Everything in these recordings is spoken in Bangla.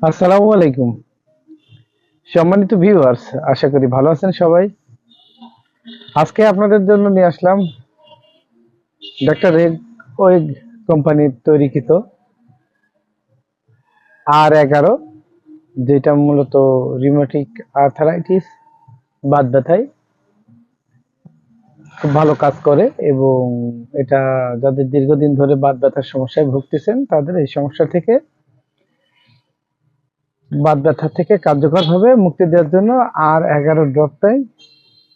আসসালামু আলাইকুম। সম্মানিত ভিউয়ার্স, আশা করি ভালো আছেন সবাই। আজকে আপনাদের জন্য নিয়ে আসলাম ডাক্তার রেড ওয়েগ কোম্পানির তৈরিকৃত R11, যেটা মূলত রিউমেটিক আর্থারাইটিস, বাত ব্যথায় খুব ভালো কাজ করে। এবং এটা যাদের দীর্ঘদিন ধরে বাত ব্যথার সমস্যায় ভুগতেছেন, তাদের এই সমস্যা থেকে, বাত ব্যথা থেকে কার্যকরভাবে মুক্তি দেওয়ার জন্য R11 ড্রপটাই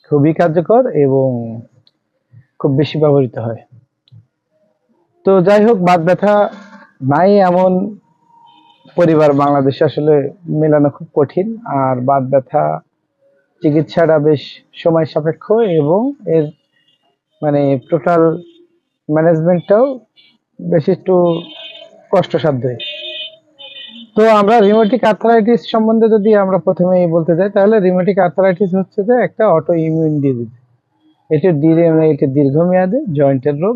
খুবই কার্যকর এবং খুব বেশি ব্যবহৃত হয়। তো যাই হোক, বাত ব্যথা নাই এমন পরিবার বাংলাদেশে আসলে মেলানো খুব কঠিন। আর বাত ব্যথা চিকিৎসাটা বেশ সময় সাপেক্ষ এবং এর মানে টোটাল ম্যানেজমেন্টটাও বেশ একটু কষ্টসাধ্য। তো আমরা রিউমেটিক আর্থ্রাইটিস সম্বন্ধে যদি আমরা প্রথমেই বলতে যাই, তাহলে রিউমেটিক আর্থ্রাইটিস হচ্ছে যে একটা অটো ইমিউন ডিজিজ। এটি দীর্ঘমেয়াদী জয়েন্টের রোগ।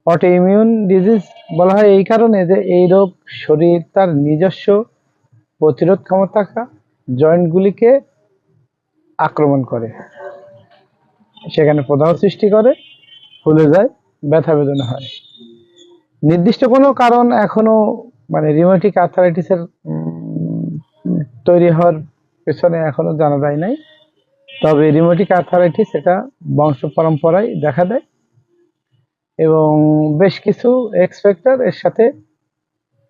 অটো ইমিউন ডিজিজ বলা হয় এই কারণে যে এই রোগ শরীর তার নিজস্ব প্রতিরোধ ক্ষমতা জয়েন্টগুলিকে আক্রমণ করে, সেখানে প্রদাহ সৃষ্টি করে, ফুলে যায়, ব্যথা বেদনা হয়। নির্দিষ্ট কোনো কারণ এখনো রিউমেটিক আর্থ্রাইটিসের তৈরি হওয়ার পেছনে এখনো জানা যায় নাই। তবে রিউমেটিক আর্থ্রাইটিস এটা বংশ পরম্পরায় দেখা দেয় এবং বেশ কিছু এক্স ফ্যাক্টর এর সাথে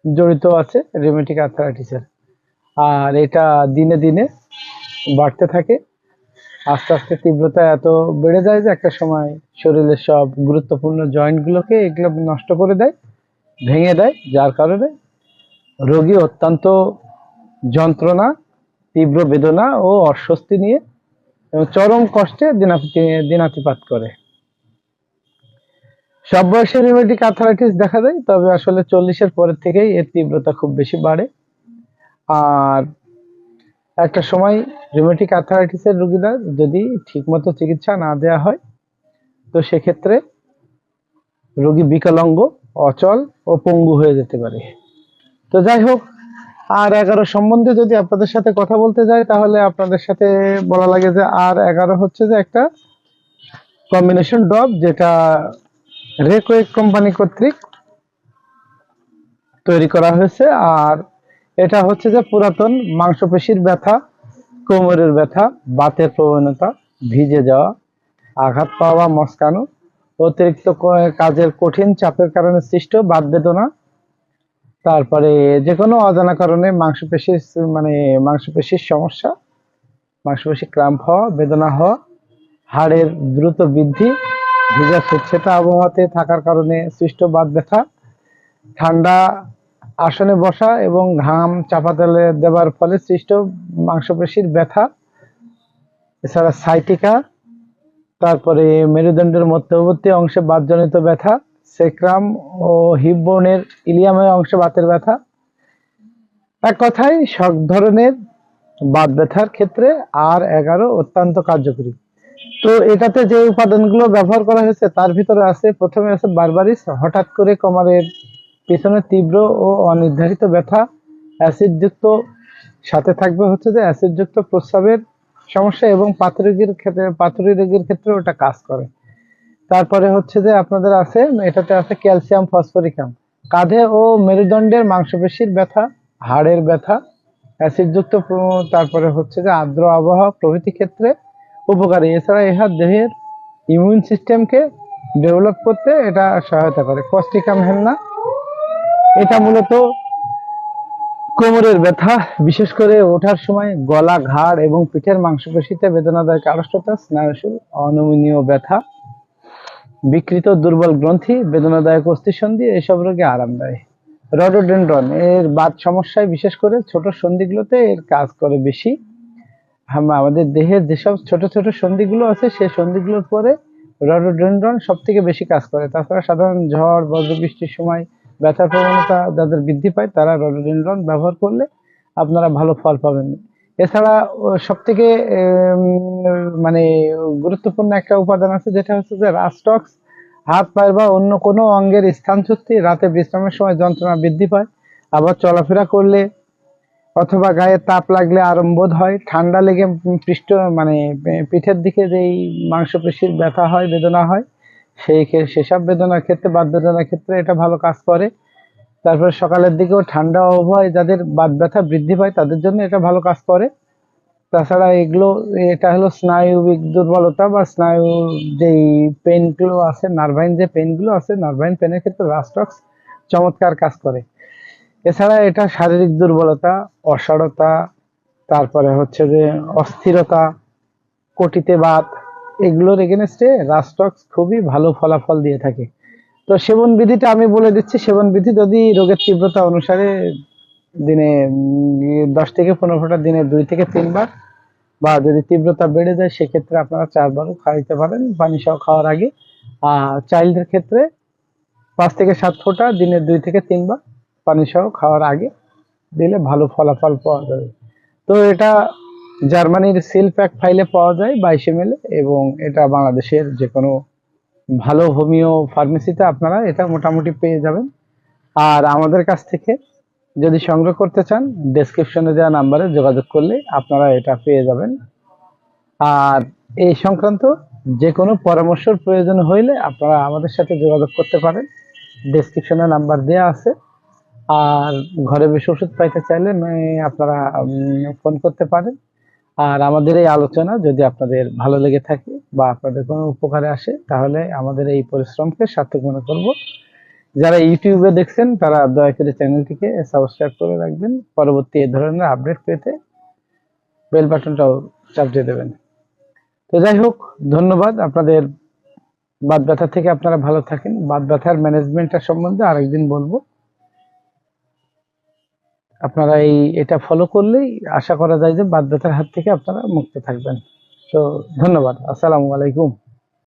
জড়িত আছে রিউমেটিক আর্থ্রাইটিসের। আর এটা দিনে দিনে বাড়তে থাকে, আস্তে আস্তে তীব্রতা এত বেড়ে যায় যে একটা সময় শরীরের সব গুরুত্বপূর্ণ জয়েন্টগুলোকে এগুলো নষ্ট করে দেয়, ভেঙে দেয়, যার কারণে রোগী অত্যন্ত যন্ত্রণা, তীব্র বেদনা ও অস্বস্তি নিয়ে এবং চরম কষ্টে দিনাতিপাত করে। সব বয়সে রিউমেটিক আর্থ্রাইটিস দেখা যায়, তবে আসলে 40-এর পরের থেকেই এর তীব্রতা খুব বেশি বাড়ে। আর একটা সময় রিউমেটিক আর্থ্রাইটিসের রোগীরা যদি ঠিকমতো চিকিৎসা না দেওয়া হয়, তো সেক্ষেত্রে রোগী বিকলাঙ্গ, অচল ও পঙ্গু হয়ে যেতে পারে। তো যাই হোক, R11 সম্বন্ধে যদি আপনাদের সাথে কথা বলতে যাই, তাহলে আপনাদের সাথে বলা লাগে যে R11 হচ্ছে যে একটা কম্বিনেশন ড্রপ, যেটা রেকওয়েক কোম্পানি কর্তৃক তৈরি করা হয়েছে। আর এটা হচ্ছে যে পুরাতন মাংসপেশির ব্যথা, কোমরের ব্যথা, বাতের প্রবণতা, ভিজে যাওয়া, আঘাত পাওয়া, মস্কানো, অতিরিক্ত কাজের কঠিন চাপের কারণে সৃষ্ট বাত বেদনা, তারপরে যে কোনো অজানা কারণে মাংসপেশির সমস্যা, মাংসপেশি ক্রাম্প হওয়া, বেদনা হওয়া, হাড়ের দ্রুত বৃদ্ধি, ভিজা স্বেচ্ছাতা আবহাওয়াতে থাকার কারণে সৃষ্ট বাত ব্যথা, ঠান্ডা আসনে বসা এবং ঘাম চাপা তেলে দেওয়ার ফলে সৃষ্ট মাংসপেশির ব্যথা, এছাড়া সাইটিকা, তারপরে মেরুদণ্ডের মধ্যবর্তী অংশে বাতজনিত ব্যথা, সেক্রাম ও হিপ বোনের ইলিয়ামের অংশে বাতের ব্যথা। এক কথায় সব ধরনের বাত ব্যথার ক্ষেত্রে R11 অত্যন্ত কার্যকরী। তো এটাতে যে উপাদানগুলো ব্যবহার করা হয়েছে তার ভিতরে আছে, প্রথমে আছে বারবারিস, হঠাৎ করে কোমরের পিছনে তীব্র ও অনির্ধারিত ব্যথা, অ্যাসিডযুক্ত, সাথে থাকবে হচ্ছে যে অ্যাসিডযুক্ত প্রস্রাবের সমস্যা এবং পাথরি রোগীর ক্ষেত্রে ওটা কাজ করে। তারপরে হচ্ছে যে আপনাদের আছে, এটাতে আছে ক্যালসিয়াম ফসফরিকাম, কাঁধে ও মেরুদণ্ডের মাংসপেশির ব্যথা, হাড়ের ব্যথা, অ্যাসিডযুক্ত, তারপরে হচ্ছে যে আর্দ্র আবহাওয়া প্রভৃতি ক্ষেত্রে উপকারী। এছাড়া ইহা দেহের ইমিউন সিস্টেমকে ডেভেলপ করতে এটা সহায়তা করে। কস্টিকাম হেলনা, এটা মূলত কোমরের ব্যথা, বিশেষ করে ওঠার সময় গলা, ঘাড় এবং পিঠের মাংসপেশিতে বেদনাদায়ক আড়ষ্টতা, স্নায়ুশূল অনমনীয় ব্যথা, বিকৃত দুর্বল গ্রন্থি, বেদনাদায়ক অস্থিসন্ধি, এসব রোগে আরাম দেয়। রডোডেনড্রন এর বাত সমস্যায়, বিশেষ করে ছোট সন্ধিগুলোতে এর কাজ করে বেশি। আমাদের দেহের যেসব ছোট ছোট সন্ধিগুলো আছে, সেই সন্ধিগুলোর পরে রডোডেনড্রন সব থেকে বেশি কাজ করে। তাছাড়া সাধারণ ঝড় বজ্রবৃষ্টির সময় ব্যথার প্রবণতা যাদের বৃদ্ধি পায়, তারা রডোডেনড্রন ব্যবহার করলে আপনারা ভালো ফল পাবেন। এছাড়া সব থেকে মানে গুরুত্বপূর্ণ একটা উপাদান আছে, যেটা হচ্ছে যে রাস্টক্স, হাত পায়ের বা অন্য কোনো অঙ্গের স্থানচ্যুতি, রাতে বিশ্রামের সময় যন্ত্রণা বৃদ্ধি পায়। আবার চলাফেরা করলে অথবা গায়ে তাপ লাগলে আরাম বোধ হয়। ঠান্ডা লেগে পৃষ্ঠ মানে পিঠের দিকে যেই মাংসপেশির ব্যথা হয়, বেদনা হয়, সেসব বেদনার ক্ষেত্রে, বাত বেদনার ক্ষেত্রে এটা ভালো কাজ করে। তারপরে সকালের দিকেও ঠান্ডা আবহাওয়ায় যাদের বাত ব্যথা বৃদ্ধি পায় তাদের জন্য এটা ভালো কাজ করে। তাছাড়া এটা হলো স্নায়ুবিক দুর্বলতা বা স্নায়ুর যেই পেন গুলো আছে, নার্ভাইন যে পেন গুলো আছে, নার্ভাইন পেনের ক্ষেত্রে রাস্টক্স চমৎকার কাজ করে। এছাড়া এটা শারীরিক দুর্বলতা, অসাড়তা, তারপরে হচ্ছে যে অস্থিরতা, কটিতে বাত, এগুলোর এগেনস্টে রাস্টক্স খুবই ভালো ফলাফল দিয়ে থাকে। তো সেবন বিধিটা আমি বলে দিচ্ছি। সেবন বিধি যদি রোগের তীব্রতা অনুসারে দিনে 10 থেকে 15 ফোঁটা, দিনে 2 থেকে 3 বার, বা যদি তীব্রতা বেড়ে যায় সেক্ষেত্রে আপনারা 4 বারও খাইতে পারেন পানি সহ খাওয়ার আগে। আর চাইল্ডের ক্ষেত্রে 5 থেকে 7 ফোঁটা দিনে 2 থেকে 3 বার পানি সহ খাওয়ার আগে দিলে ভালো ফলাফল পাওয়া যাবে। তো এটা জার্মানির সিল প্যাক ফাইলে পাওয়া যায় 22 ml, এবং এটা বাংলাদেশের যে কোনো ভালো হোমিও ফার্মেসিতে আপনারা এটা মোটামুটি পেয়ে যাবেন। আর আমাদের কাছ থেকে যদি সংগ্রহ করতে চান, ডেসক্রিপশনে দেওয়া নাম্বারে যোগাযোগ করলে আপনারা এটা পেয়ে যাবেন। আর এই সংক্রান্ত যে কোনো পরামর্শের প্রয়োজন হইলে আপনারা আমাদের সাথে যোগাযোগ করতে পারেন, ডেসক্রিপশনে নাম্বার দেওয়া আছে। আর ঘরে বসে ওষুধ পাইতে চাইলে আপনারা ফোন করতে পারেন। আর আমাদের এই আলোচনা যদি আপনাদের ভালো লেগে থাকে বা আপনাদের কোনো উপকারে আসে, তাহলে আমাদের এই পরিশ্রমকে সার্থক মনে করব। যারা ইউটিউবে দেখছেন তারা দয়া করে চ্যানেলটিকে সাবস্ক্রাইব করে রাখবেন। পরবর্তী এই ধরনের আপডেট পেতে বেল বাটনটাও চাপ দিয়ে দেবেন। তো যাই হোক, ধন্যবাদ। আপনাদের বাত ব্যথা থেকে আপনারা ভালো থাকেন। বাত ব্যথার ম্যানেজমেন্টের সম্বন্ধে আরেকদিন বলবো। আপনারা এটা ফলো করলেই আশা করা যায় যে বাত ব্যথার হাত থেকে আপনারা মুক্ত থাকবেন। তো ধন্যবাদ। আসসালামু আলাইকুম।